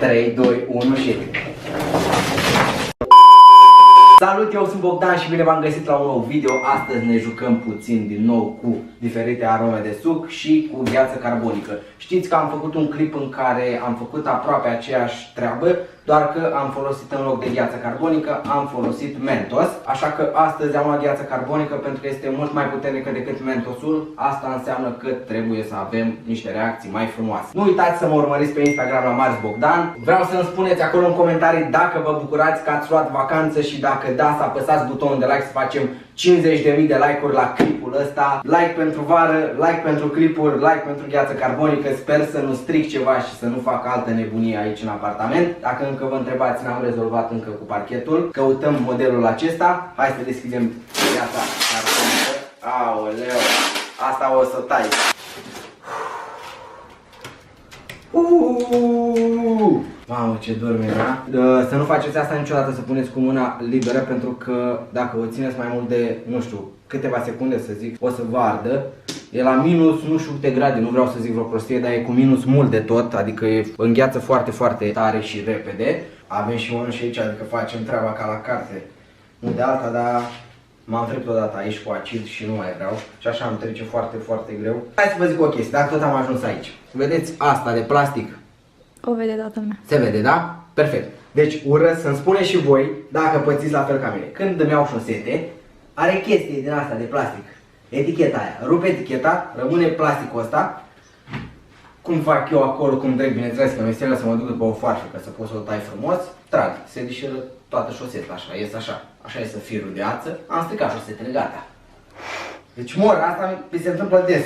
3, 2, 1 și... Salut, eu sunt Bogdan și bine v-am găsit la un nou video. Astăzi ne jucăm puțin din nou cu diferite arome de suc și cu gheață carbonică. Știți că am făcut un clip în care am făcut aproape aceeași treabă, doar că am folosit în loc de gheață carbonică, am folosit Mentos. Așa că astăzi am luat gheață carbonică pentru că este mult mai puternică decât Mentosul. Asta înseamnă că trebuie să avem niște reacții mai frumoase. Nu uitați să mă urmăriți pe Instagram la Mars Bogdan. Vreau să-mi spuneți acolo în comentarii dacă vă bucurați că ați luat vacanță și dacă da, să apăsați butonul de like să facem 50.000 de like-uri la clipul ăsta. Like pentru vară, like pentru clipuri, like pentru gheață carbonică. Sper să nu stric ceva și să nu fac altă nebunie aici în apartament. Dacă încă vă întrebați, n-am rezolvat încă cu parchetul. Căutăm modelul acesta. Hai să deschidem gheața carbonică. Aoleu, asta o să tai. Mamă, ce dorme, da? Să nu faceți asta niciodată, să puneți cu mâna liberă, pentru că dacă o țineți mai mult de, nu știu, câteva secunde să zic, o să vă ardă. E la minus nu știu câte grade, nu vreau să zic vreo prostie, dar e cu minus mult de tot, adică e îngheață foarte, foarte tare și repede. Avem și unul și aici, adică facem treaba ca la carte. Nu de alta, dar m-am trecut odată aici cu acid și nu mai vreau. Și așa îmi trece foarte, foarte greu. Hai să vă zic o chestie, dacă tot am ajuns aici. Vedeți asta de plastic? O vede toată lumea. Se vede, da? Perfect. Deci urăsc să-mi spuneți și voi dacă pățiți la fel ca mine. Când îmi iau șosete, are chestie din asta de plastic. Eticheta aia. Rupe eticheta, rămâne plasticul ăsta. Cum fac eu acolo, cum trec, bineînțeles că mi-e să mă duc după o farfă ca să pot să o tai frumos. Trag, se deșiră toată șoseta, așa, ies așa. Așa este firul de ață. Am stricat șosetele, gata. Deci mor, asta mi se întâmplă des.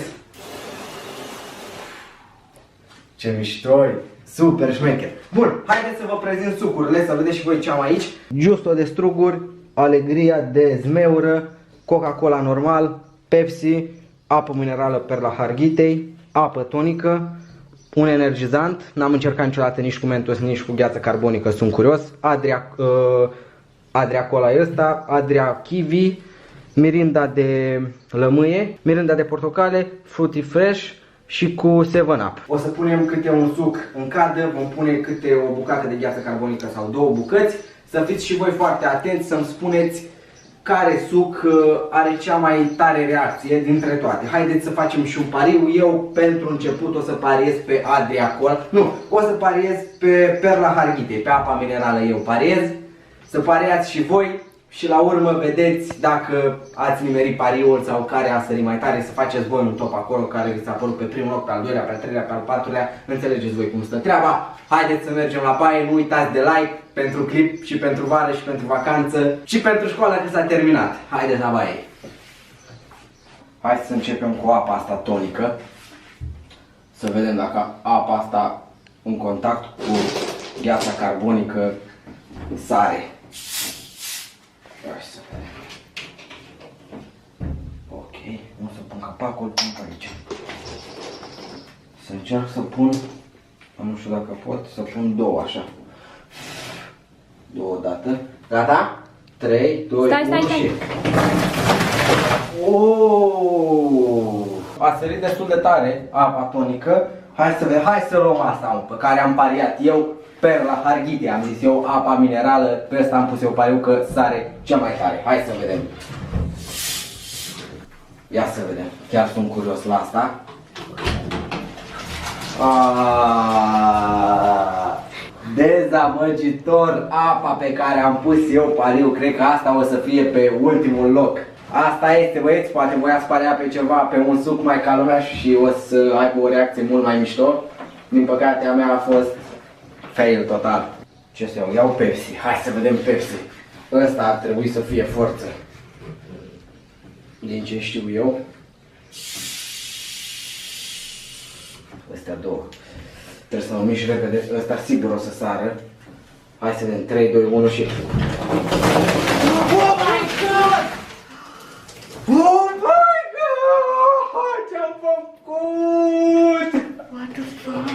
Ce miștoi! Super șmecher! Bun, haideți să vă prezint sucurile, să vedeți și voi ce am aici. Justo de struguri, Alegria de zmeură, Coca-Cola normal, Pepsi, apă minerală Perla Harghitei, apă tonică, un energizant, n-am încercat niciodată nici cu Mentos, nici cu gheață carbonică, sunt curios, Adria Cola ăsta, Adria Kiwi, Mirinda de lămâie, Mirinda de portocale, Fruity Fresh și cu 7-Up. O să punem câte un suc în cadă, vom pune câte o bucată de gheață carbonică sau două bucăți. Să fiți și voi foarte atenți să-mi spuneți care suc are cea mai tare reacție dintre toate. Haideți să facem și un pariu. Eu pentru început o să pariez pe Adria Cola. Nu, o să pariez pe Perla Harghitei, pe apa minerală eu pariez. Să pariați și voi. Și la urmă vedeți dacă ați nimerit pariul sau care a sărit mai tare, să faceți voi un top acolo care vi s-a părut pe primul loc, pe al doilea, pe al treilea, pe al patrulea. Înțelegeți voi cum stă treaba. Haideți să mergem la baie, nu uitați de like pentru clip și pentru vară și pentru vacanță și pentru școală că s-a terminat. Haideți la baie. Hai să începem cu apa asta tonică. Să vedem dacă apa asta în contact cu gheața carbonică sare. Hai să vedem. Ok, o să pun capacul, pun pe aici. Să încerc să pun, nu știu dacă pot, să pun două așa. Două odată. Gata? 3, 2, 1 și... Oh! A sărit destul de tare apa tonică. Hai să vedem, hai să luăm asta, pe care am pariat eu. Perla Harghitei, am zis eu, apa minerală, pe ăsta am pus eu pariu că sare cea mai tare. Hai să vedem. Ia să vedem, chiar sunt curios la asta. Dezamăgitor, apa pe care am pus eu pariu, cred că asta o să fie pe ultimul loc. Asta este, băieți, poate voi ați paria pe ceva, pe un suc mai ca lumea și o să aibă o reacție mult mai mișto. Din păcate a mea a fost fail total. Ce să iau? Iau Pepsi. Hai să vedem Pepsi. Ăsta ar trebui să fie forță. Din ce știu eu. Astea două. Trebuie să mă mișc repede. Ăsta sigur o să sară. Hai să vedem. 3, 2, 1 și... Oh my god! Oh my god! Ce-am făcut? What the fuck?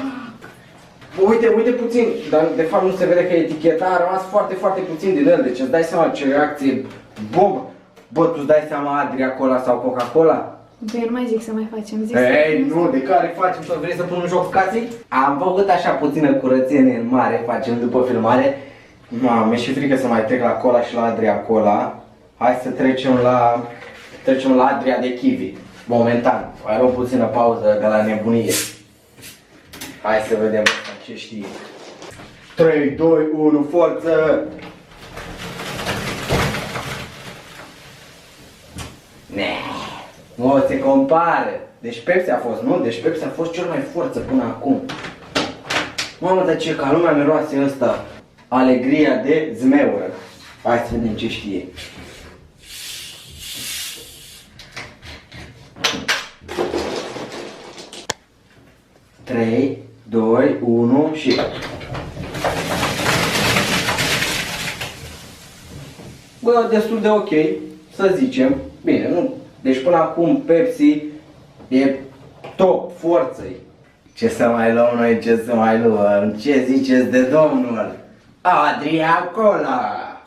Uite, uite puțin, dar de fapt nu se vede că eticheta a rămas foarte, foarte puțin din el, deci îți dai seama ce reacție bomb. Bă, tu îți dai seama Adria Cola sau Coca-Cola? Băi, nu mai zic să mai facem, zic Ei, nu, de care facem să vrei să punem joc cații? Am făcut așa puțină curățenie în mare, facem după filmare. Mamă, mi-e și frică să mai trec la Cola și la Adria Cola. Hai să trecem la Adria de Kiwi. Momentan. Mai luăm puțină pauză de la nebunie. Hai să vedem ce știe. 3, 2, 1, forță! Nu se compară. Deci Pepsi a fost, nu? Deci Pepsi a fost cel mai forță până acum. Mamă, dar ce ca lumea miroase ăsta. Alegria de zmeură. Hai să vedem ce știe. Trei, 2, 1 și... Bă, destul de ok, să zicem. Bine, nu... Deci până acum Pepsi e top, forță-i. Ce să mai luăm noi, ce să mai luăm? Ce ziceți de domnul? Adria Cola!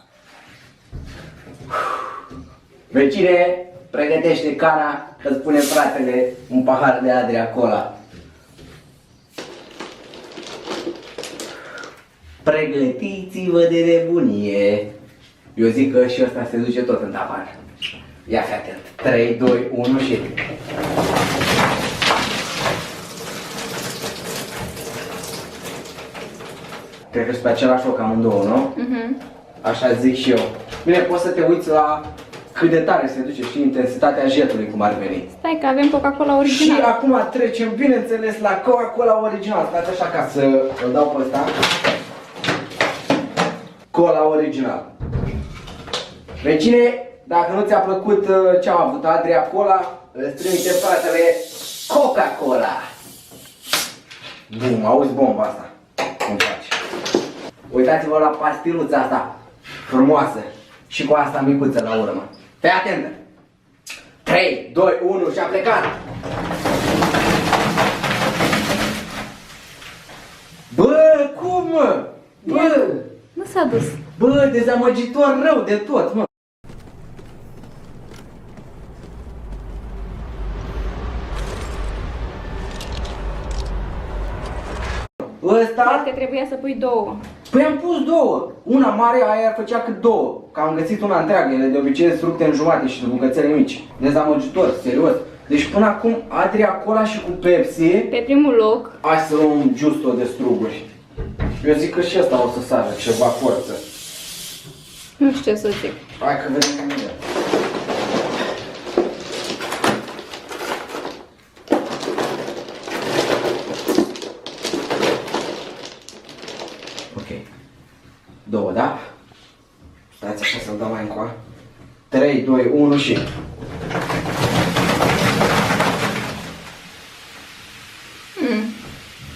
Vecine, pregătește cana, că-ți pune fratele un pahar de Adria Cola. Pregătiți-vă de nebunie. Eu zic că și ăsta se duce tot în tavan. Ia fi atent. 3, 2, 1 și... Cred că sunt pe același loc amândouă, nu? Așa zic și eu. Bine, poți să te uiți la cât de tare se duce și intensitatea jetului, cum ar veni. Stai că avem Coca-Cola original. Și acum trecem, bineînțeles, la Coca-Cola original. Stați așa ca să îl dau pe ăsta. Cola original. Vecine, dacă nu ți-a plăcut ce am avut Adria Cola, îți trimite fratele Coca-Cola. Bum, auzi bomba asta. Cum faci? Uitați-vă la pastiluța asta frumoasă. Și cu asta micuță la urmă. Fii atentă! 3, 2, 1 și a plecat! Bă, cum mă? Bă! Nu s-a dus. Bă, dezamăgitor rău de tot, mă! Ăsta? Cred că trebuia să pui două. Păi am pus două. Una mare, aia făcea cât două. Că am găsit una întreagă, ele de obicei sunt rupte în jumate și de bucățele mici. Dezamăgitor, serios. Deci până acum Adria Cola și cu Pepsi. Pe primul loc. Hai să luăm Justo de struguri. Eu zic că și ăsta o să sară ceva forță. Nu știu ce să zic. Hai că vedem imediat. Ok. Două, da? Stați așa să-l dau mai încoa. 3, 2, 1 și...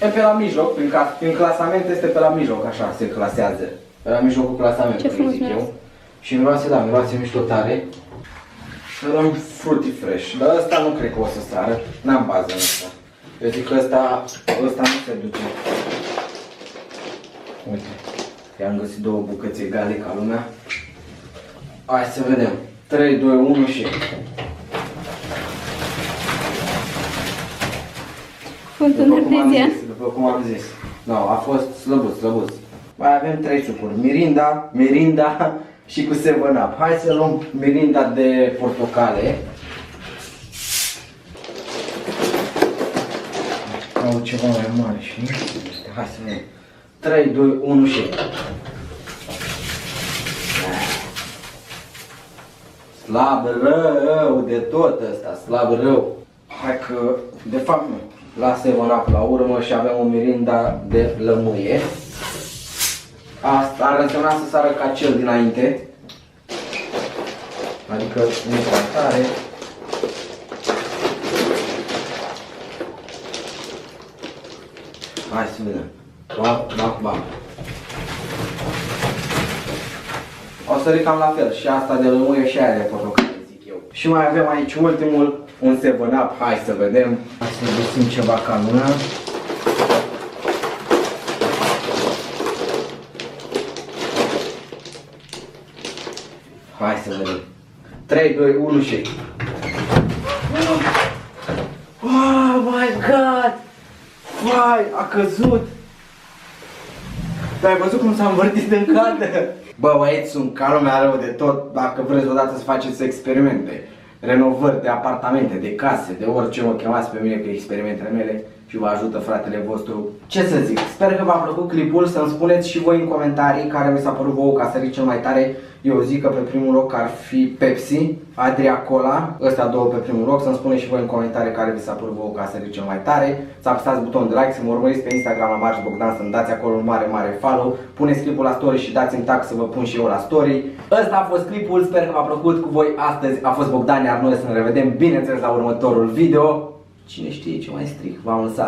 E pe la mijloc, prin clasament este pe la mijloc, așa se clasează. Pe la mijlocul clasamentului, ce frumos zic eu. miroase. Și miroase, da, miroase mișto tare. Să luăm Fruity Fresh, dar ăsta nu cred că o să sară, n-am bază în ăsta. Eu zic că ăsta nu se duce. Uite, i-am găsit două bucăți egale ca lumea. Hai să vedem. 3, 2, 1 și... Fântul artezian. După cum am zis. No, a fost slăbuț, slăbuț. Mai avem 3 sucuri. Mirinda și cu 7-Up. Hai să luăm Mirinda de portocale. Au ceva mai mare și... Hai să vedem. 3, 2, 1 și... Slab rău de tot ăsta, slab rău. Hai că, de fapt nu. La 7-Up la urmă și avem o Mirinda de lămâie. Asta ar însemna să sară ca cel dinainte. Adică nu e prea tare. Hai să vedem. Bam. O să cam la fel. Și asta de lămâie și aia de portocale, zic eu. Și mai avem aici ultimul, un 7-Up. Hai să vedem. Hai să găsim ceva ca lumea. Hai să vedem. 3, 2, 1 și... Vai, a căzut! Dar ai văzut cum s-a învârtit în cadă? Bă, băieți, sunt ca lumea rău de tot. Dacă vreți odată să faceți experimente, renovări de apartamente, de case, de orice mă chemați pe mine că experimentele mele și vă ajută fratele vostru. Ce să zic, sper că v-a plăcut clipul, să-mi spuneți și voi în comentarii care mi s-a părut vouă ca sărit cel mai tare. Eu zic că pe primul loc ar fi Pepsi, Adria Cola, ăstea două pe primul loc. Să-mi spuneți și voi în comentarii care vi s-a părut vouă ca sărit cel mai tare. Să apăsați butonul de like, să mă urmăriți pe Instagram la Marș Bogdan, să-mi dați acolo un mare follow. Puneți clipul la story și dați-mi tag să vă pun și eu la story. Ăsta a fost clipul, sper că v-a plăcut. Cu voi astăzi a fost Bogdan, iar noi să ne revedem bineînțeles la următorul video. Cine știe ce mai stric, v-am lăsat.